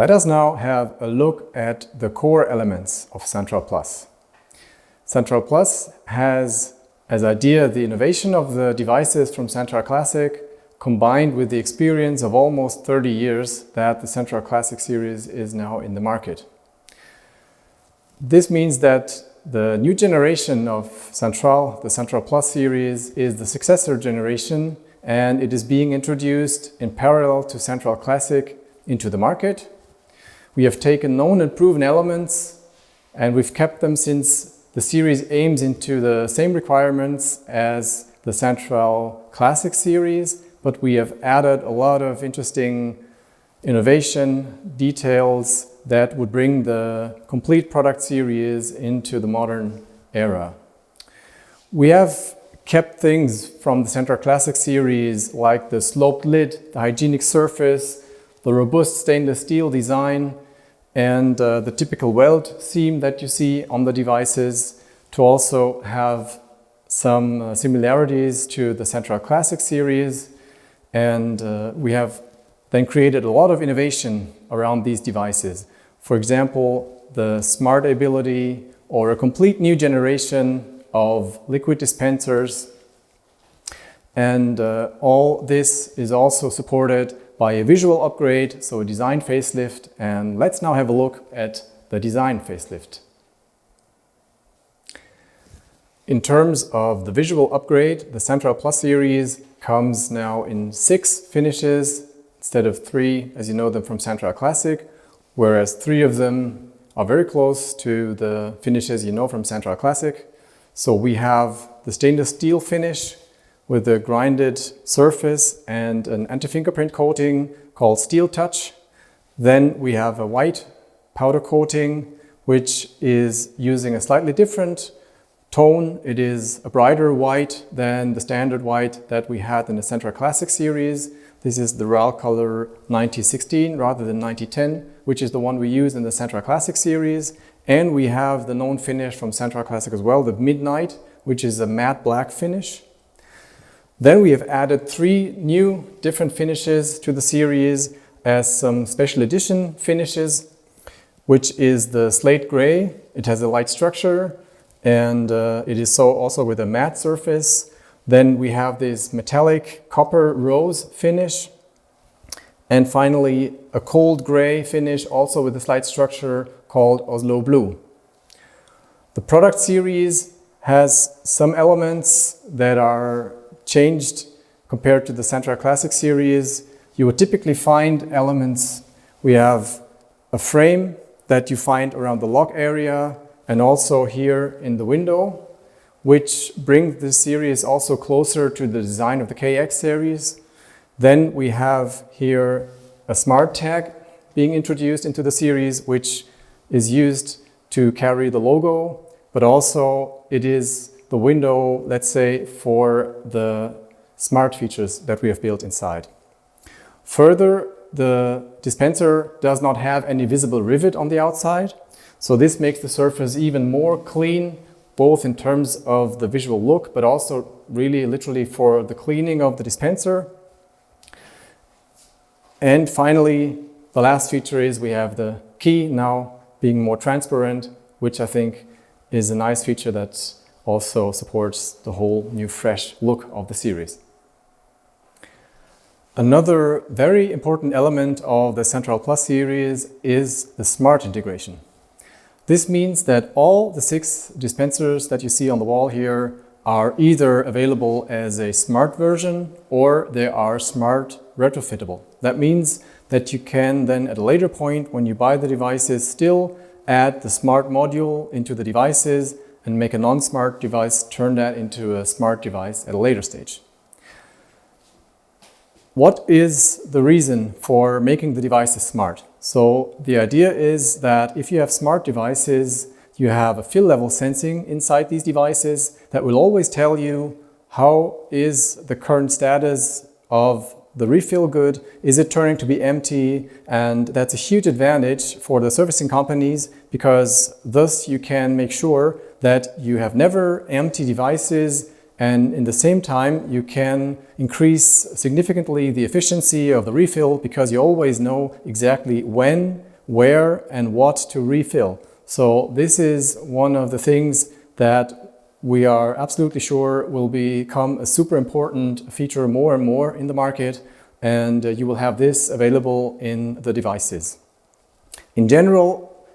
Let us now have a look at the core elements of SanTRAL Plus. SanTRAL Plus has as idea the innovation of the devices from SanTRAL Classic combined with the experience of almost 30 years that the SanTRAL Classic series is now in the market. This means that the new generation of SanTRAL, the SanTRAL Plus series, is the successor generation, and it is being introduced in parallel to SanTRAL Classic into the market. We have taken known and proven elements and we've kept them since the series aims into the same requirements as the SanTRAL Classic series, but we have added a lot of interesting innovation details that would bring the complete product series into the modern era. We have kept things from the SanTRAL Classic series like the sloped lid, the hygienic surface, the robust stainless steel design, and the typical weld seam that you see on the devices, to also have some similarities to the SanTRAL Classic series. And we have then created a lot of innovation around these devices. For example, the smart ability or a complete new generation of liquid dispensers. And all this is also supported by a visual upgrade, so a design facelift. And let's now have a look at the design facelift. In terms of the visual upgrade, the SanTRAL Plus series comes now in 6 finishes instead of 3 as you know them from SanTRAL Classic, whereas 3 of them are very close to the finishes you know from SanTRAL Classic. So we have the stainless steel finish with a grinded surface and an anti-fingerprint coating called Steel Touch. Then we have a white powder coating, which is using a slightly different tone. It is a brighter white than the standard white that we had in the SanTRAL Classic series. This is the RAL color 9016 rather than 9010, which is the one we use in the SanTRAL Classic series. And we have the known finish from SanTRAL Classic as well, the Midnight, which is a matte black finish. Then we have added 3 new different finishes to the series as some special edition finishes, which is the slate gray. It has a light structure and it is so also with a matte surface. Then we have this metallic copper rose finish. And finally, a cold gray finish also with a slight structure called Oslo Blue. The product series has some elements that are changed compared to the SanTRAL Classic series. You would typically find elements. We have a frame that you find around the lock area and also here in the window, which brings this series also closer to the design of the KX series. Then we have here a smart tag being introduced into the series, which is used to carry the logo, but also it is the window, let's say, for the smart features that we have built inside. Further, the dispenser does not have any visible rivet on the outside, so this makes the surface even more clean, both in terms of the visual look, but also really literally for the cleaning of the dispenser. And finally, the last feature is we have the key now being more transparent, which I think is a nice feature that also supports the whole new fresh look of the series. Another very important element of the SanTRAL Plus series is the smart integration. This means that all the 6 dispensers that you see on the wall here are either available as a smart version or they are smart retrofittable. That means that you can then at a later point when you buy the devices still add the smart module into the devices and make a non-smart device turn that into a smart device at a later stage. What is the reason for making the devices smart? So the idea is that if you have smart devices, you have a fill level sensing inside these devices that will always tell you how is the current status of the refill good, is it turning to be empty? And that's a huge advantage for the servicing companies because thus you can make sure that you have never empty devices, and in the same time you can increase significantly the efficiency of the refill because you always know exactly when where and what to refill. So this is one of the things that we are absolutely sure will become a super important feature more and more in the market, and you will have this available in the devices. In general,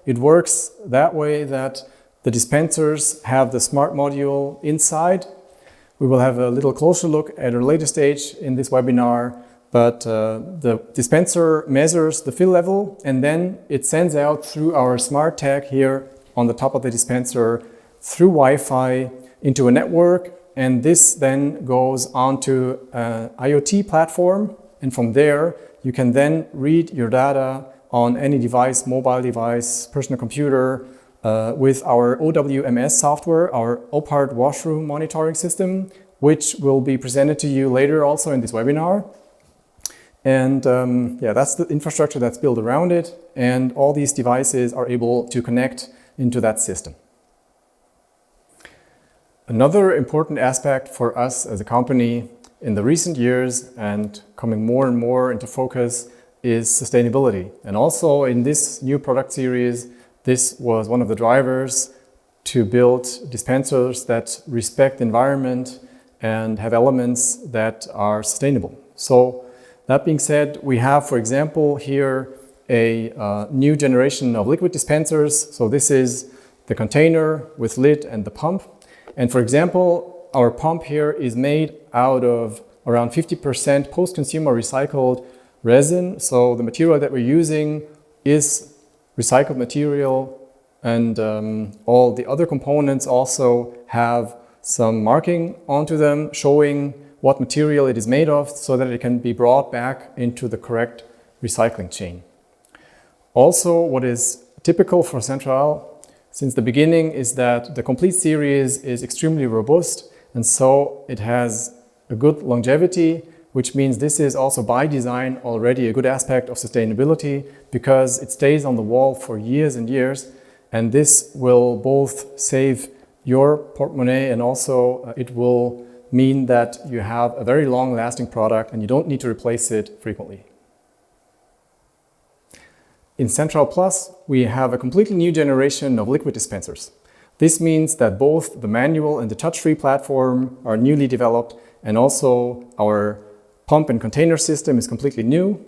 it works that way that the dispensers have the smart module inside. We will have a little closer look at a later stage in this webinar, but the dispenser measures the fill level and then it sends out through our smart tag here on the top of the dispenser through Wi-Fi into a network, and this then goes onto an IoT platform, and from there you can then read your data on any device, mobile device, personal computer, with our OWMS software, our OPHARDT washroom monitoring system, which will be presented to you later also in this webinar. And yeah, that's the infrastructure that's built around it, and all these devices are able to connect into that system. Another important aspect for us as a company in the recent years and coming more and more into focus is sustainability. And also in this new product series, this was one of the drivers to build dispensers that respect the environment and have elements that are sustainable. So that being said, we have, for example, here a new generation of liquid dispensers. So this is the container with lid and the pump. And for example, our pump here is made out of around 50% post-consumer recycled resin. So the material that we're using is recycled material, and all the other components also have some marking onto them showing what material it is made of so that it can be brought back into the correct recycling chain. Also, what is typical for SanTRAL since the beginning is that the complete series is extremely robust, and so it has a good longevity, which means this is also by design already a good aspect of sustainability because it stays on the wall for years and years, and this will both save your portemonnaie and also it will mean that you have a very long-lasting product and you don't need to replace it frequently. In SanTRAL Plus, we have a completely new generation of liquid dispensers. This means that both the manual and the touch-free platform are newly developed, and also our pump and container system is completely new.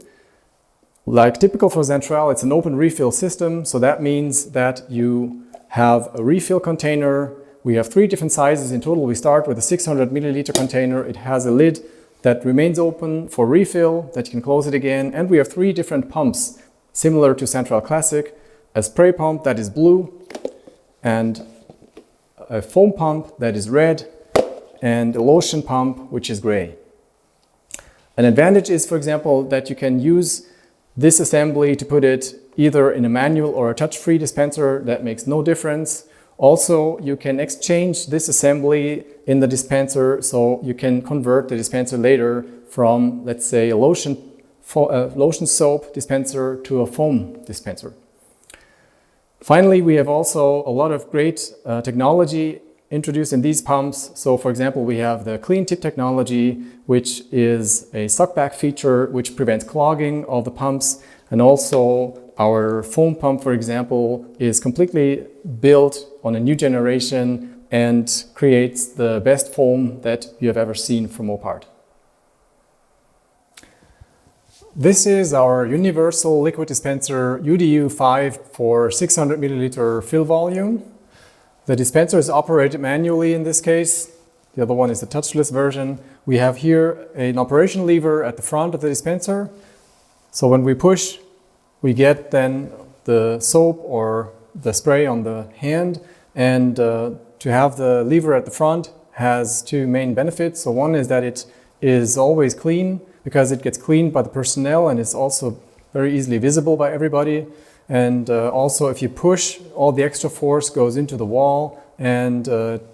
Like typical for SanTRAL, it's an open refill system, so that means that you have a refill container. We have 3 different sizes in total. We start with a 600 milliliter container. It has a lid that remains open for refill, that you can close it again, and we have 3 different pumps similar to SanTRAL Classic: a spray pump that is blue, and a foam pump that is red, and a lotion pump which is gray. An advantage is, for example, that you can use this assembly to put it either in a manual or a touch-free dispenser. That makes no difference. Also, you can exchange this assembly in the dispenser, so you can convert the dispenser later from, let's say, a lotion soap dispenser to a foam dispenser. Finally, we have also a lot of great technology introduced in these pumps. So for example, we have the clean tip technology, which is a suckback feature which prevents clogging of the pumps, and also our foam pump, for example, is completely built on a new generation and creates the best foam that you have ever seen from OPHARDT. This is our universal liquid dispenser UDU5 for 600 milliliter fill volume. The dispenser is operated manually in this case. The other one is the touchless version. We have here an operation lever at the front of the dispenser. So when we push, we get then the soap or the spray on the hand. And to have the lever at the front has 2 main benefits. So one is that it is always clean, because it gets cleaned by the personnel and it's also very easily visible by everybody. And also if you push, all the extra force goes into the wall and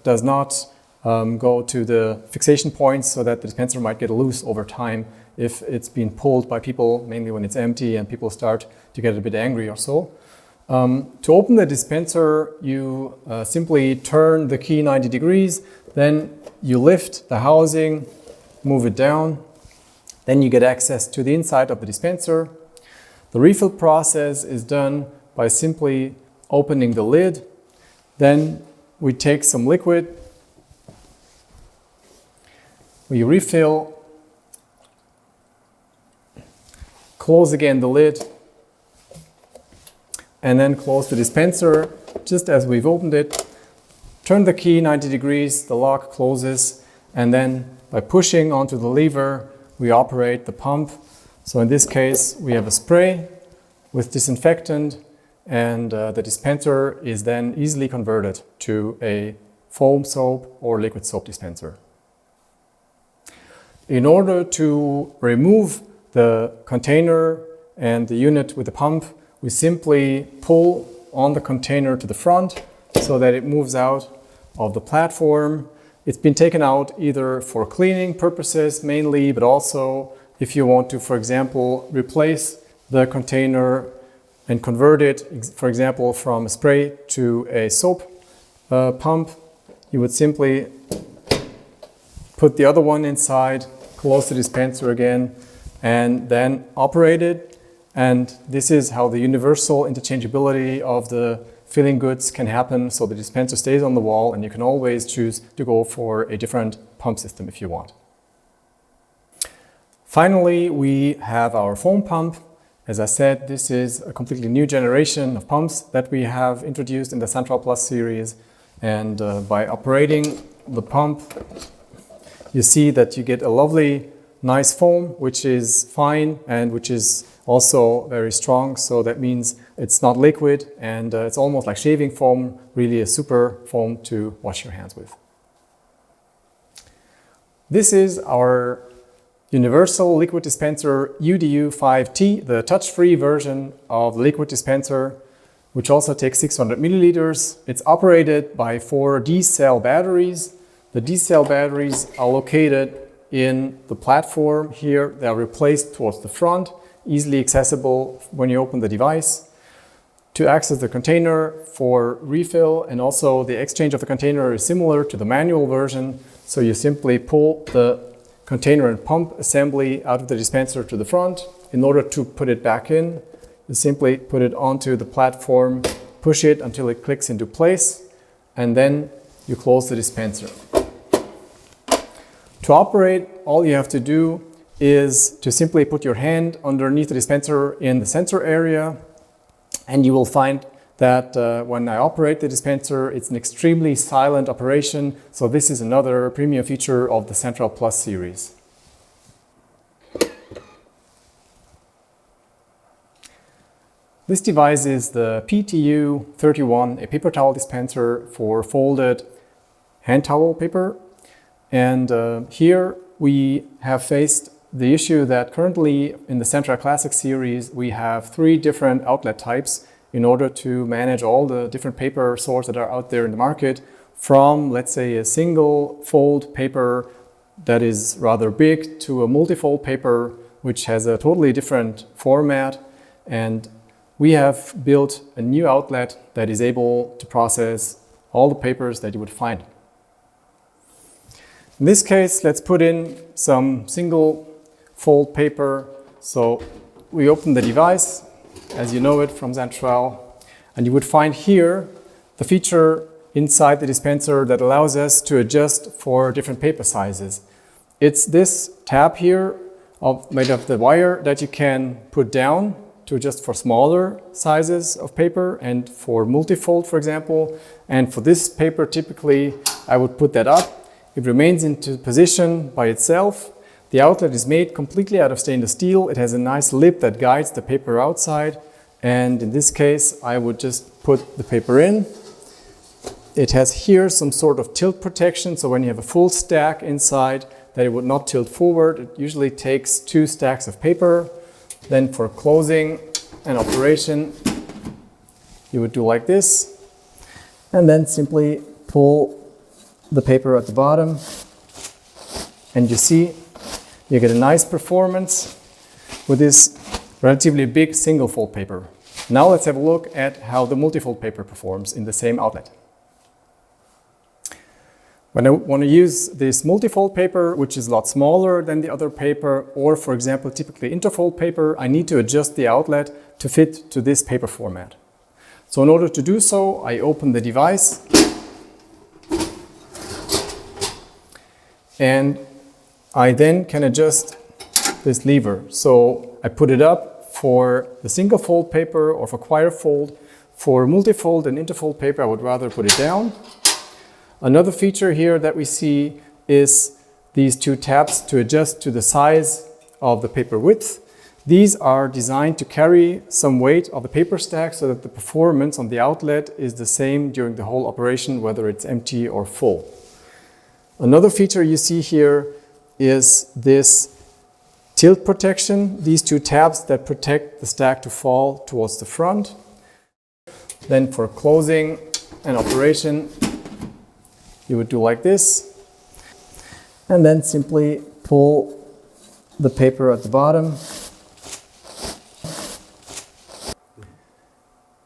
does not go to the fixation points, so that the dispenser might get loose over time if it's being pulled by people, mainly when it's empty and people start to get a bit angry or so. To open the dispenser, you simply turn the key 90 degrees, then you lift the housing, move it down. Then you get access to the inside of the dispenser. The refill process is done by simply opening the lid. Then we take some liquid, we refill, close again the lid, and then close the dispenser just as we've opened it. Turn the key 90 degrees, the lock closes, and then by pushing onto the lever, we operate the pump. So in this case, we have a spray with disinfectant, and the dispenser is then easily converted to a foam soap or liquid soap dispenser. In order to remove the container and the unit with the pump, we simply pull on the container to the front so that it moves out of the platform. It's been taken out either for cleaning purposes mainly, but also if you want to, for example, replace the container and convert it, for example, from a spray to a soap pump, you would simply put the other one inside, close the dispenser again, and then operate it. And this is how the universal interchangeability of the filling goods can happen. So the dispenser stays on the wall, and you can always choose to go for a different pump system if you want. Finally, we have our foam pump. As I said, this is a completely new generation of pumps that we have introduced in the SanTRAL Plus series. And by operating the pump, you see that you get a lovely, nice foam, which is fine and which is also very strong. So that means it's not liquid, and it's almost like shaving foam, really a super foam to wash your hands with. This is our universal liquid dispenser Obu50, the touch-free version of the liquid dispenser, which also takes 600 milliliters. It's operated by 4 D-cell batteries. The D-cell batteries are located in the platform here. They are replaced towards the front, easily accessible when you open the device. To access the container for refill, and also the exchange of the container is similar to the manual version. So you simply pull the container and pump assembly out of the dispenser to the front. In order to put it back in, you simply put it onto the platform, push it until it clicks into place, and then you close the dispenser. To operate, all you have to do is to simply put your hand underneath the dispenser in the sensor area, and you will find that when I operate the dispenser, it's an extremely silent operation. So this is another premium feature of the SanTRAL Plus series. This device is the PTU31, a paper towel dispenser for folded hand towel paper. And here we have faced the issue that currently in the SanTRAL Classic series, we have 3 different outlet types in order to manage all the different paper sorts that are out there in the market, from, let's say, a single fold paper that is rather big to a multifold paper, which has a totally different format. And we have built a new outlet that is able to process all the papers that you would find. In this case, let's put in some single fold paper. So we open the device, as you know it from SanTRAL, and you would find here the feature inside the dispenser that allows us to adjust for different paper sizes. It's this tab here made of the wire that you can put down to adjust for smaller sizes of paper and for multifold, for example. And for this paper, typically, I would put that up. It remains into position by itself. The outlet is made completely out of stainless steel. It has a nice lip that guides the paper outside. And in this case, I would just put the paper in. It has here some sort of tilt protection. So when you have a full stack inside, that it would not tilt forward. It usually takes 2 stacks of paper. Then for closing and operation, you would do like this. And then simply pull the paper at the bottom. And you see, you get a nice performance with this relatively big single fold paper. Now let's have a look at how the multifold paper performs in the same outlet. When I want to use this multifold paper, which is a lot smaller than the other paper, or for example, typically interfold paper, I need to adjust the outlet to fit to this paper format. So in order to do so, I open the device and I then can adjust this lever. So I put it up for the single fold paper or for quire fold. For multifold and interfold paper, I would rather put it down. Another feature here that we see is these two tabs to adjust to the size of the paper width. These are designed to carry some weight of the paper stack so that the performance on the outlet is the same during the whole operation, whether it's empty or full. Another feature you see here is this tilt protection, these two tabs that protect the stack to fall towards the front. Then for closing an operation, you would do like this, and then simply pull the paper at the bottom.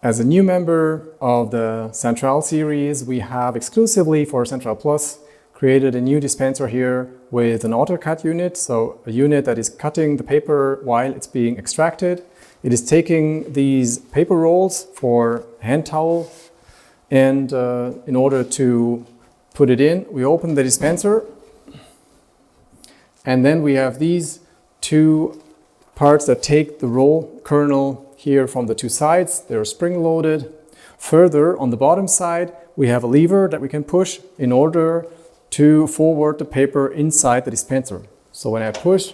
As a new member of the SanTRAL series, we have exclusively for SanTRAL Plus created a new dispenser here with an auto cut unit, so a unit that is cutting the paper while it's being extracted. It is taking these paper rolls for hand towel, and in order to put it in, we open the dispenser, and then we have these two parts that take the roll kernel here from the two sides. They're spring loaded. Further, on the bottom side, we have a lever that we can push in order to forward the paper inside the dispenser. So when I push,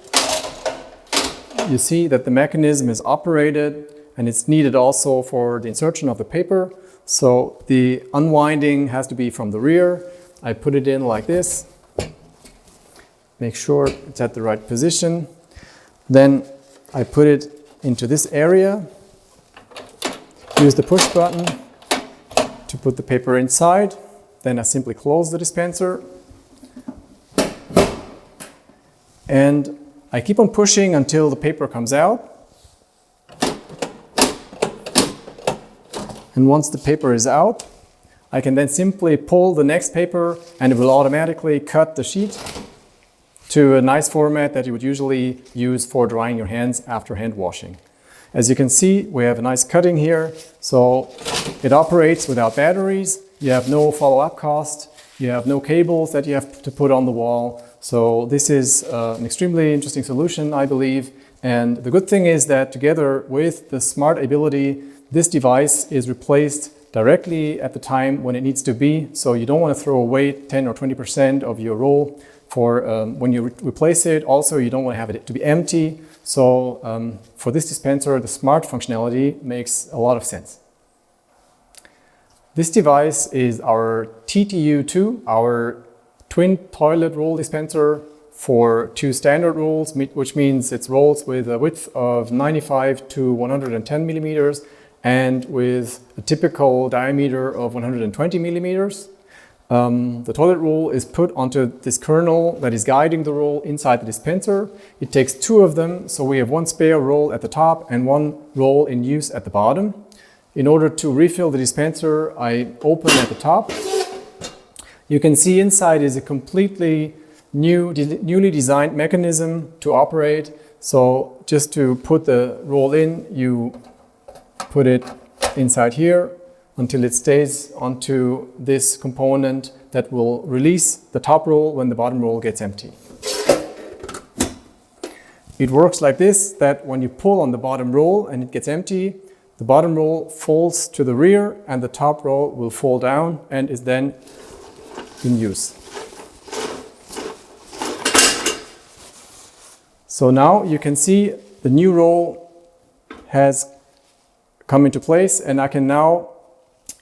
you see that the mechanism is operated, and it's needed also for the insertion of the paper. So the unwinding has to be from the rear. I put it in like this. Make sure it's at the right position. Then I put it into this area. Use the push button to put the paper inside. Then I simply close the dispenser. And I keep on pushing until the paper comes out. And once the paper is out, I can then simply pull the next paper and it will automatically cut the sheet to a nice format that you would usually use for drying your hands after hand washing. As you can see, we have a nice cutting here. So it operates without batteries. You have no follow-up cost. You have no cables that you have to put on the wall. So this is an extremely interesting solution, I believe. And the good thing is that together with the smart ability, this device is replaced directly at the time when it needs to be. So you don't want to throw away 10 or 20% of your roll for when you replace it. Also, you don't want to have it to be empty. So for this dispenser, the smart functionality makes a lot of sense. This device is our TTU2, our twin toilet roll dispenser for two standard rolls, which means it's rolls with a width of 95 to 110 millimeters and with a typical diameter of 120 millimeters. The toilet roll is put onto this kernel that is guiding the roll inside the dispenser. It takes two of them, so we have one spare roll at the top and one roll in use at the bottom. In order to refill the dispenser, I open at the top. You can see inside is a completely newly designed mechanism to operate. So just to put the roll in, you put it inside here until it stays onto this component that will release the top roll when the bottom roll gets empty. It works like this, that when you pull on the bottom roll and it gets empty, the bottom roll falls to the rear and the top roll will fall down and is then in use. So now you can see the new roll has come into place, and I can now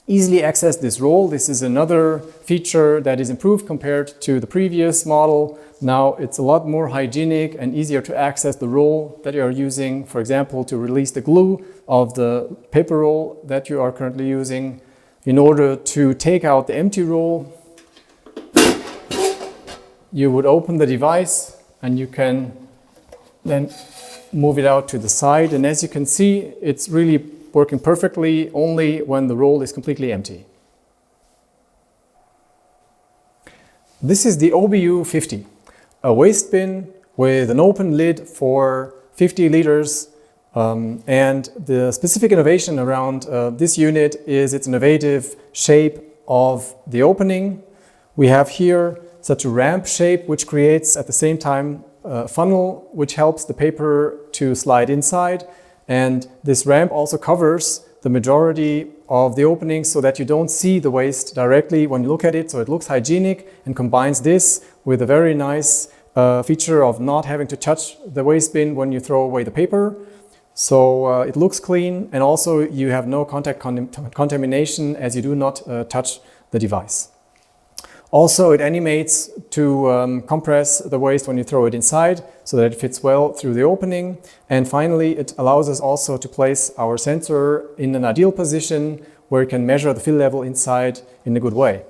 easily access this roll. This is another feature that is improved compared to the previous model. Now it's a lot more hygienic and easier to access the roll that you are using. For example, to release the glue of the paper roll that you are currently using. In order to take out the empty roll, you would open the device and you can then move it out to the side. And as you can see, it's really working perfectly only when the roll is completely empty. This is the Obu50, a waste bin with an open lid for 50 liters And the specific innovation around this unit is its innovative shape of the opening. We have here such a ramp shape which creates at the same time a funnel which helps the paper to slide inside, and this ramp also covers the majority of the opening so that you don't see the waste directly when you look at it, so it looks hygienic, and combines this with a very nice feature of not having to touch the waste bin when you throw away the paper. So it looks clean, and also you have no contact contamination as you do not touch the device. Also, it animates to compress the waste when you throw it inside so that it fits well through the opening. And finally, it allows us also to place our sensor in an ideal position where it can measure the fill level inside in a good way.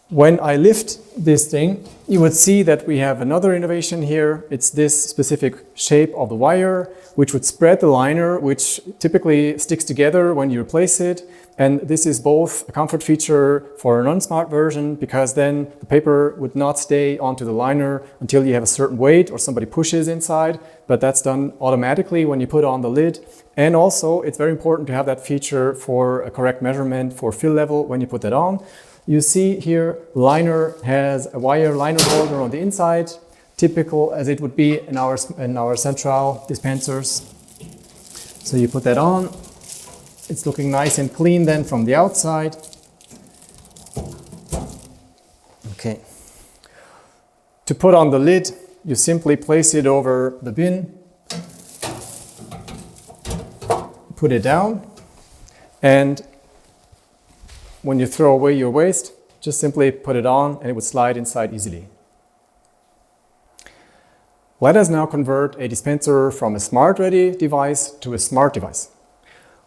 When I lift this thing, you would see that we have another innovation here. It's this specific shape of the wire, which would spread the liner, which typically sticks together when you replace it. And this is both a comfort feature for a non-smart version, because then the paper would not stay onto the liner until you have a certain weight or somebody pushes inside, but that's done automatically when you put on the lid. And also, it's very important to have that feature for a correct measurement for fill level when you put that on. You see here, liner has a wire liner holder on the inside, typical as it would be in our SanTRAL dispensers. So you put that on. It's looking nice and clean then from the outside. Okay. To put on the lid, you simply place it over the bin, put it down, and when you throw away your waste, just simply put it on and it would slide inside easily. Let us now convert a dispenser from a smart-ready device to a smart device.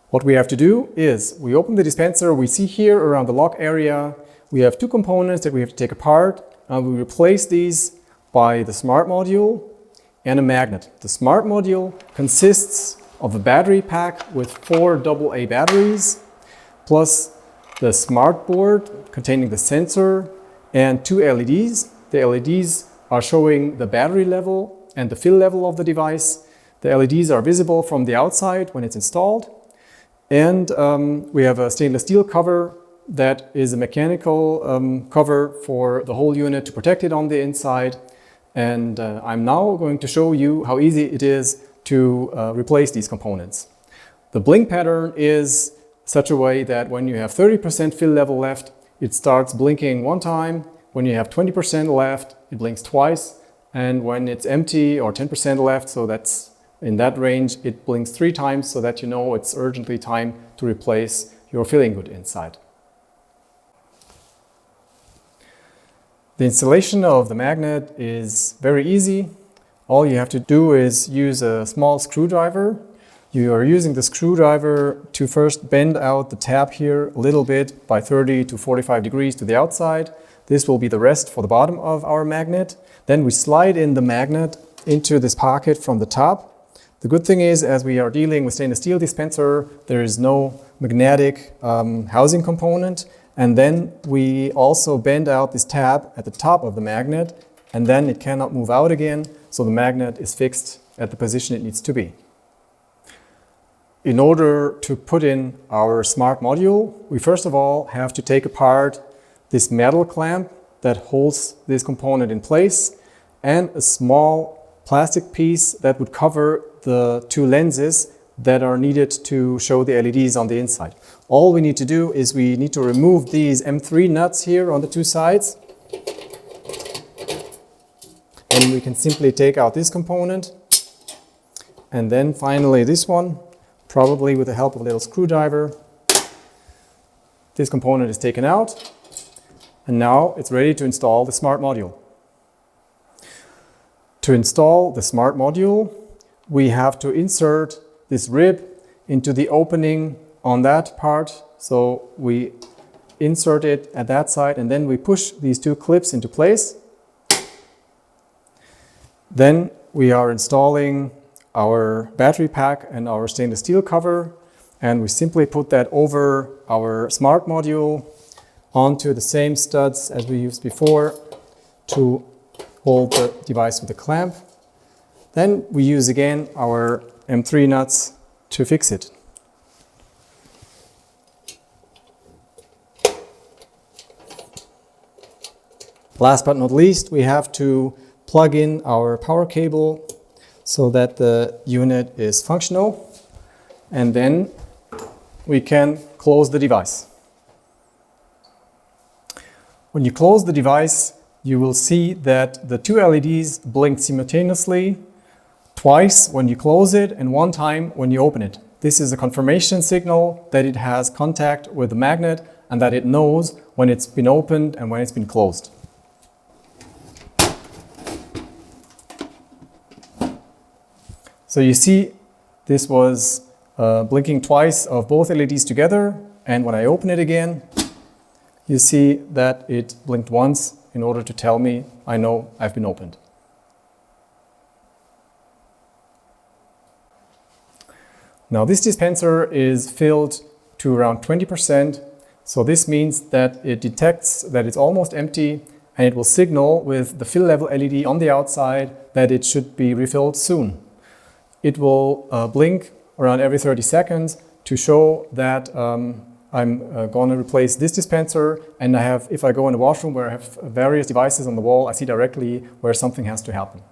What we have to do is we open the dispenser. We see here around the lock area, we have two components that we have to take apart, and we replace these by the smart module and a magnet. The smart module consists of a battery pack with 4 AA batteries, plus the smart board containing the sensor and 2 LEDs. The LEDs are showing the battery level and the fill level of the device. The LEDs are visible from the outside when it's installed. And we have a stainless steel cover that is a mechanical cover for the whole unit to protect it on the inside. And I'm now going to show you how easy it is to replace these components. The blink pattern is such a way that when you have 30% fill level left, it starts blinking one time. When you have 20% left, it blinks twice. And when it's empty or 10% left, so that's in that range, it blinks 3 times so that you know it's urgently time to replace your filling good inside. The installation of the magnet is very easy. All you have to do is use a small screwdriver. You are using the screwdriver to first bend out the tab here a little bit by 30 to 45 degrees to the outside. This will be the rest for the bottom of our magnet. Then we slide in the magnet into this pocket from the top. The good thing is, as we are dealing with stainless steel dispenser, there is no magnetic housing component. And then we also bend out this tab at the top of the magnet, and then it cannot move out again, so the magnet is fixed at the position it needs to be. In order to put in our smart module, we first of all have to take apart this metal clamp that holds this component in place, and a small plastic piece that would cover the 2 lenses that are needed to show the LEDs on the inside. All we need to do is we need to remove these M3 nuts here on the 2 sides. And we can simply take out this component. And then finally this one, probably with the help of a little screwdriver. This component is taken out. And now it's ready to install the smart module. To install the smart module, we have to insert this rib into the opening on that part. So we insert it at that side, and then we push these 2 clips into place. Then we are installing our battery pack and our stainless steel cover, and we simply put that over our smart module onto the same studs as we used before to hold the device with a clamp. Then we use again our M3 nuts to fix it. Last but not least, we have to plug in our power cable so that the unit is functional, and then we can close the device. When you close the device, you will see that the two LEDs blink simultaneously, twice when you close it and one time when you open it. This is a confirmation signal that it has contact with the magnet and that it knows when it's been opened and when it's been closed. So you see, this was blinking twice of both LEDs together, and when I open it again, you see that it blinked once in order to tell me I know I've been opened. Now this dispenser is filled to around 20%, so this means that it detects that it's almost empty, and it will signal with the fill level LED on the outside that it should be refilled soon. It will blink around every 30 seconds to show that I'm going to replace this dispenser, and if I go in the washroom where I have various devices on the wall, I see directly where something has to happen.